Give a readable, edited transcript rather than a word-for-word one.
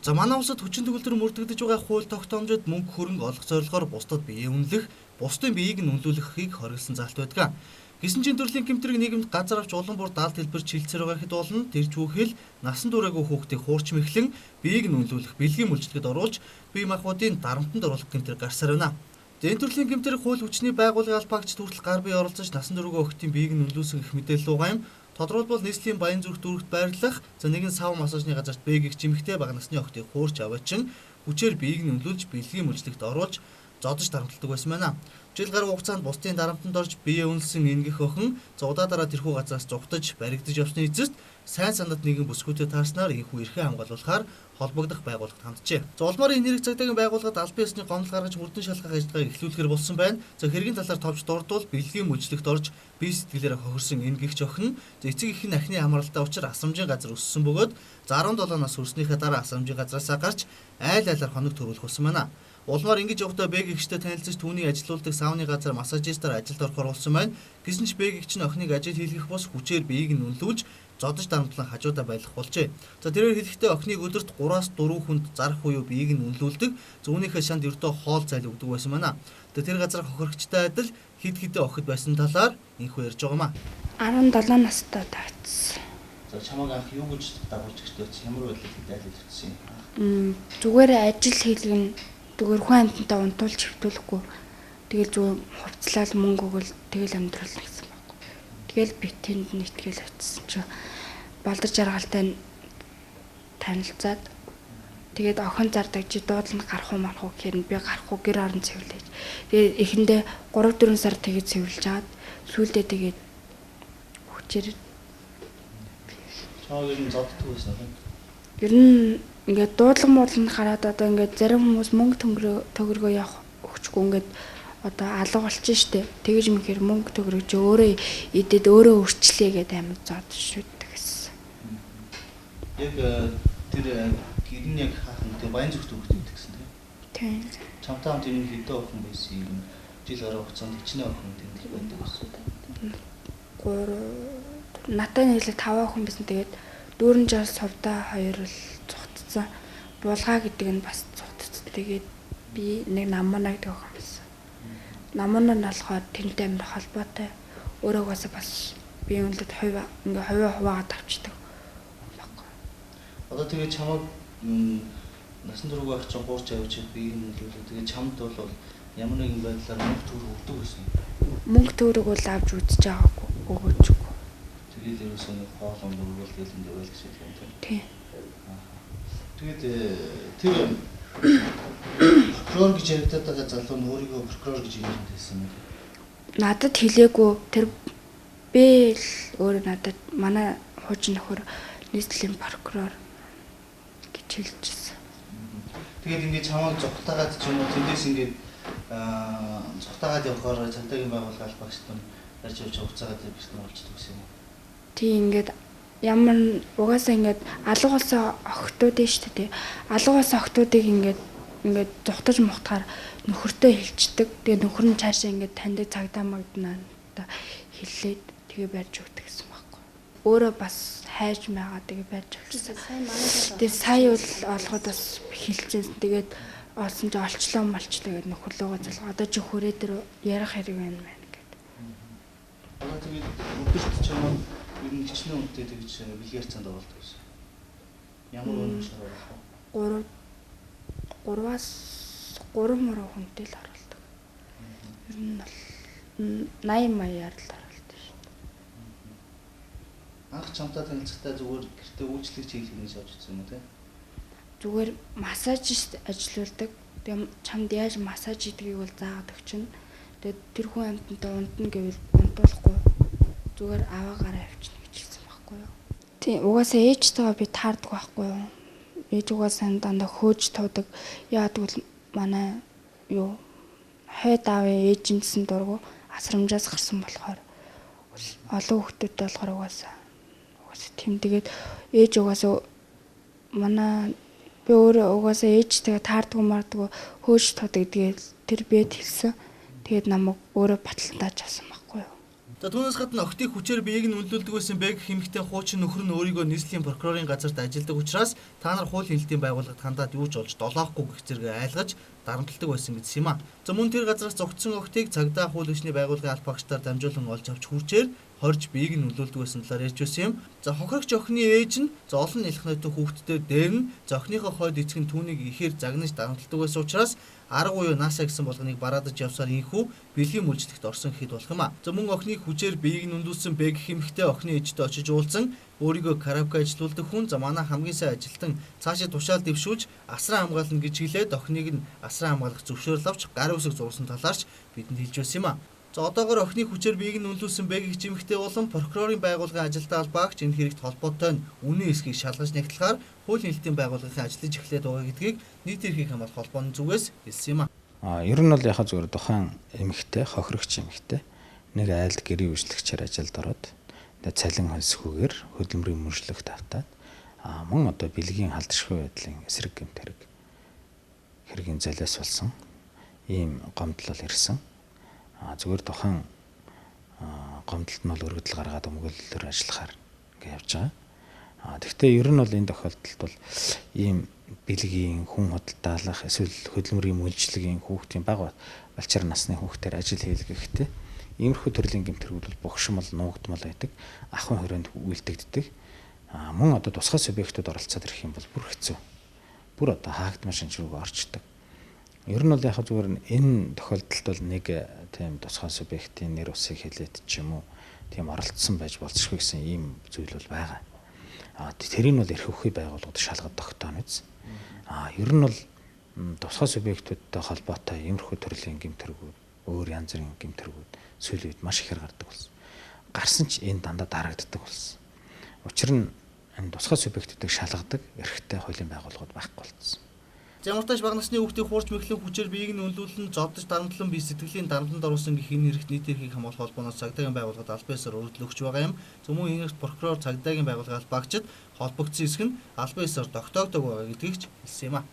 За манай улсад хүчин төгөлдөр мөрдөгдөж байгаа хууль тогтоомжид мөнгө хөрөнгө олох зорилгоор бусдад бие үнэлэх, бусдын биеийг нь үнэлүүлэхийг хориглосон залт байдаг. Гэсэн чинь төрлийн гэмтрэг нийгэмд газар авч улам бүр даалт хэлбэрч шилцээр байгаа хэд болно тэр түүхэл насан туршаагүй хүүхдийг хуурч мэхлэн биеийг нь үнэлүүлэх бэлгийн мүлжлэгэд оруулж бие махбодын дарамтанд оруулах гэмтрэг гарсаар байна. Энэ төрлийн гэмтрэг хууль хүчний байгууллагын албаагч хүртэл гар бие оролцож насан туршаагүй хүүхдийн биеийг нь үнэлүүлсэн гэх мэдээлэл байгаа юм. Тодорхойлбол нийслэлийн баян зүрх дүүрэгт байрлах за нэгэн сав массажны газарт бэгийг чимэгтэй бага насны охтыг хуурч аваачин хүчээр биеийг нь үнэлүүлж бэлгийн мүлжлэгт оруулж зодож дарамтлагдаг байсан байна. Жил гаруй хугацаанд бусдын дарамтанд орж бие үнэлсэн ингэх охин удаа тэрхүү газраас зугтаж баригдаж явсны эцэст сайн санаад нэгэн бүсгүүтэд таарснаар энэхүү эрхээ хамгаалуулахаар холбогдох байгууллагад ханджээ. Улмаар энэ хэрэг цагдаагийн байгууллагад албан ёсны гомдол гаргаж мөрдөн шалгах ажиллагааг эхлүүлэхээр болсон байна. За хэргийн талаар товч дурдвал бэлгийн мүлжлэгт орж бие сэтгэлээрээ хохирсон энэ гихч охин эцэг эхийн ахны хамралтай учраас асрамжийн газар өссөн бөгөөд 17 нас хүрснийхээ дараа асрамжийн газраасаа гарч айл айлаар хоног төрүүлсэн байна. Улмаар ингэж явахдаа бэг гихчтэй танилцж түүний ажилуулдаг сауны газар массажистаар ажилд орохоор болсон байна. Гэсэн ч бэг гихч нь охиныг ажил хийлгэх бус хүчээр биеийг нь үнэлүүлж зодож дарамтлан хажуудаа байлгах болжээ. За тэрээр хэлэхдээ охиныг өдөрт 3-аас 4 хүнд зарах буюу биеийг нь үнэлүүлдэг. Зүүнийхээ шанд ердөө хоол зайл өгдөг байсан байна. Тэр газар хохирогчтой адил хид хидээ охид байсан талаар инхүү ярьж байгаамаа. 17 настай таацсан. За чамайг анх юу гэж дагуулж өгчтэй ямар байдлаар айлгуулсан юм? Зүгээр ажил хийлгэн зүгээр хүн амьтантай унтуулж хөвтүүлэхгүй. Тэгэл зүгээр хувцлал мөнгө өгөл тэгэл амьдрал гэсэн баг. Тэгэл би тэнд нэгтгэл очсон чи балдар жаргалтай танилцаад тэгээд охин зардаг чи дуудланд гарах уу марах уу гэхээр би гарах уу гэр орон цэвэрлэж. Тэгээд эхэндээ 3-4 сар тэгээд цэвэрлж аваад сүүлдээ тэгээд хүчээр чамайг ер нь зодддаг байсан юм. Ер нь ингээд дуудлага муудланд хараад одоо ингээд зарим хүмүүс мөнгө төгрөгөө явах өгчгүй ингээд одоо алга болчихно штэ. Тэгэж мэхээр мөнгө төгрөгч өөрөө идэд өөрөө өрчлөө гэдэг амар зод шүтдэг гэсэн. Яг тэр гэрн яг хахан тэр баян зүгт өгдөг гэсэн тийм. Чамтай хамт энэ хэдэн охин байсан юм. Жил гаруй хугацаанд хичнээн охин тэмдэг байдаг гэсэн. 3 натаа нийлээ 5 охин байсан. Тэгээд дүүрэн жал совдоо 2 л цугтцсан. Булгаа гэдэг нь бас цугтцсан. Тэгээд би нэг наммана гэдэг охин байсан. Наммана нь болохоор тэрнтэй амар холбоотой. Өөрөөгөөсөө бас би үнэлээд ингээ хуваагаад авчдаг. Одоо тэгээд чамайг насан туршаагүй ах чинь хуурч авч би энэ л тэгээд чамд бол ямар нэгэн байдлаар мөнгө төгрөг өгдөг байсан. Мөнгө төгрөг бол авч үзэж байгаагүй өгөөжгүй. Тэгээд ерөөсөө нэг хоолон дөрвөл гээл энэ байл гэсэн юм тийм. Тэгээд тэр прокурор гэж яригдаад байгаа залуу нь өөрийгөө прокурор гэж ярьсан юм. Надад хэлээгүй тэр би л өөрөө надад манай хуучин нөхөр нийслэлийн прокурор гэж хэлжсэн. Тэгээд ингээд чамайг зугтаагаад ч юм уу тэндээс ингээд зугтаагаад явахаар цагдаагийн байгууллага албаагчд нь ярьж явж хугацаагаад бэлтгэн болчихдог гэсэн юм. Тийм ингээд ямар угаасаа ингээд алга болсон охтууд нь шүү дээ. Алга болсон охтуудыг ингээд зугтаж мухтахаар нөхөртөө хэлцдэг. Тэгээ нөхөр нь цаашаа ингээд таньдаг цагдаа магднаа одоо хэллээд тэгээ барьж өгдөг гэсэн байхгүй. Өөрөө бас хайж байгаа тэгээ барьж өгсөн. Тэгээ сая бол олоход бас хэлчихсэн. Тэгээд олсон ч олчлоо малчлаа гэдэг нөхөрлөөгөө залгаа. Одоо чи хүрээ дээр ярих хэрэг байна мэн гэдэг. Одоо тэгээд өдөрт чамайг ер нь хичнээн үнэтэй тэгж бэлгээр цанд оруулдаг гэсэн. Ямар үнэ шарах вэ? 3-аас 3 мөр хүнтэй л оруулдаг. Ер нь бол 80 маяар л оруулдаг шүү дээ. Анх чамтай танилцахтаа зүгээр гэртээ үйлчлэгч хийх гэж авч үзсэн юм уу те? Зүгээр массажист ажилуулдаг. Тэгээ чамд яаж массаж хийдгийг бол заагаад өгчнө. Тэгээ тэр хүн амьтантай унтна гэвэл унтуулахгүй зүгээр аваагаараа авчна гэж хэлсэн байхгүй юу? Тийм угаасаа ээжтэйгээ би таардаг байхгүй юу? Ээж угаасаа дандаа хөөж туудаг. Яадаг бол манай юу хойд аавын ээжинсэн дургу асрамжаас гарсан болохоор олон хүүхдүүдтэй болохоор угаасаа тийм тэгээд ээж угаасаа манай би өөрөө угаасаа ээжтэйгээ таардаг мартдаг хөөж туудаг гэдгээ тэр бед хэлсэн. Тэгээд намайг өөрөө баталтааж авсан байхгүй юу? За түүнээс гадна охтыг хүчээр биеийг нь үнэлүүлдэг байсан Бэг хэмэгтэй хуучин нөхөр нь өөрийгөө нийслэлийн прокурорын газарт ажилладаг учраас та нар хуулийн хэлтийн байгууллагад хандаад юу ч олж долоохгүй гэх зэрэг айлгаж дарамтлагдаг байсан гэсэн юм а. За мөн тэр газраас зогтсон охтыг цагдаа хууль ёсны байгууллагын аль багштаар дамжуулан олж авч хүрчээр хорж биеийг нь үнэлүүлдэг байсан талаар ярьж байсан юм. За хохирогч охины ээж нь олон нэлэх нойтой хүүхдтэй дээр нь охиныхоо хойд эцэг нь түүнийг ихээр загнаж дарамтлагдаг байсан учраас арга буюу нааса гэсэн болгоныг бараадаж явсаар инхүү бэлгийн мүлжлэгт орсон гэхэд болох юм а. За мөн охиныг хүчээр биеийг нь үнэлүүлсэн Бэг хэмэгтэй охины ээжтэй очиж уулзсан өөрийгөө караоке ажилуулдаг хүн за манай хамгийн сайн ажилтан цаашаа тушаал дэвшүүлж асран хамгаална гэж хэлээд охиныг нь асран хамгаалах зөвшөөрөл авч гар үсэг зурсан талаарч бидэнд хэлж байсан юм а. За одоогоор охины хүчээр биеийг нь үнэлүүлсэн Бэг хэмэгтэй болон прокурорын байгууллагын ажилтай холбоогч энэ хэрэгт холбоотой нь үнэн эсхийг шалгаж нэгтлэхээр хуулийн хэлтийн байгууллагын ажиллаж эхлээд байгаа гэдгийг нийт эрхийг хамгаалах холбооны зүгээс хэлсэн юм а. Ер нь бол яхаа зүгээр тухайн эмэгтэй, хохирогч эмэгтэй нэг айлд гэрийн үйлчлэгчээр ажилд ороод цалин хонсгүйгээр хөдөлмөрийн мөржлөх тавтаад мөн одоо бэлгийн халдшгүй байдлын эсрэг гэмт хэргийн залиас болсон ийм гомдлол ирсэн. Зүгээр тухайн гомдолд нь бол өргөдөл гаргаад өмгөөллөөр ажиллахаар ингэ явж байгаа. Гэхдээ ер нь бол энэ тохиолдолд бол ийм бэлгийн хүн худалдаалах эсвэл хөдөлмөрийн мөлжлөгийн хүүхдийн бага балчир насны хүүхдээр ажил хийлгэх гэхдээ иймэрхүү төрлийн гэмтэргүүд бол богшмол нуугдмал байдаг. Ахын хүрээнд үйлдэгддэг. Мөн одоо тусгай субъектууд оролцоод ирэх юм бол бүр хэцүү. Бүр одоо хаагдмал шинжрүүг орчдөг. Ер нь бол яг зүгээр энэ тохиолдолд бол нэг тийм тусгай субъектийн нэр усыг хэлээд ч юм уу тийм оролцсон байж болцсохгүй гэсэн ийм зүйл бол байгаа. Тэрийг бол эрх өхий байгууллагууд шалгаж тогтооно биз. Ер нь бол тусгай субъектуудтай холбоотой иймэрхүү төрлийн гэмтэргүүд, өөр янз бүрийн гэмтэргүүд сүүлийн үед маш ихээр гардаг болсон. Гарсан ч энэ дандаа дарагддаг болсон. Учир нь энэ тусгай субъектуудыг шалгадаг эрхтэй хуулийн байгууллагууд байхгүй болсон. Ямартааш бага насны хүүхдийг хуурч мэхлэн хүчээр биеийг нь үнэлүүлэн зодож дарамтлан бие сэтгэлийн дарамтанд оруулсан гэх энэ хэрэгт нийт эрхийг хамгаалах холбооноос цагдаагийн байгууллагад аль биесээр өргөдөл өгч байгаа юм. Зөвхөн энэс прокурор цагдаагийн байгууллагын албаагчид холбогдсон хэсэг нь аль биесээр тогтоогдог байгаа гэдгийг ч хэлсэн юм а.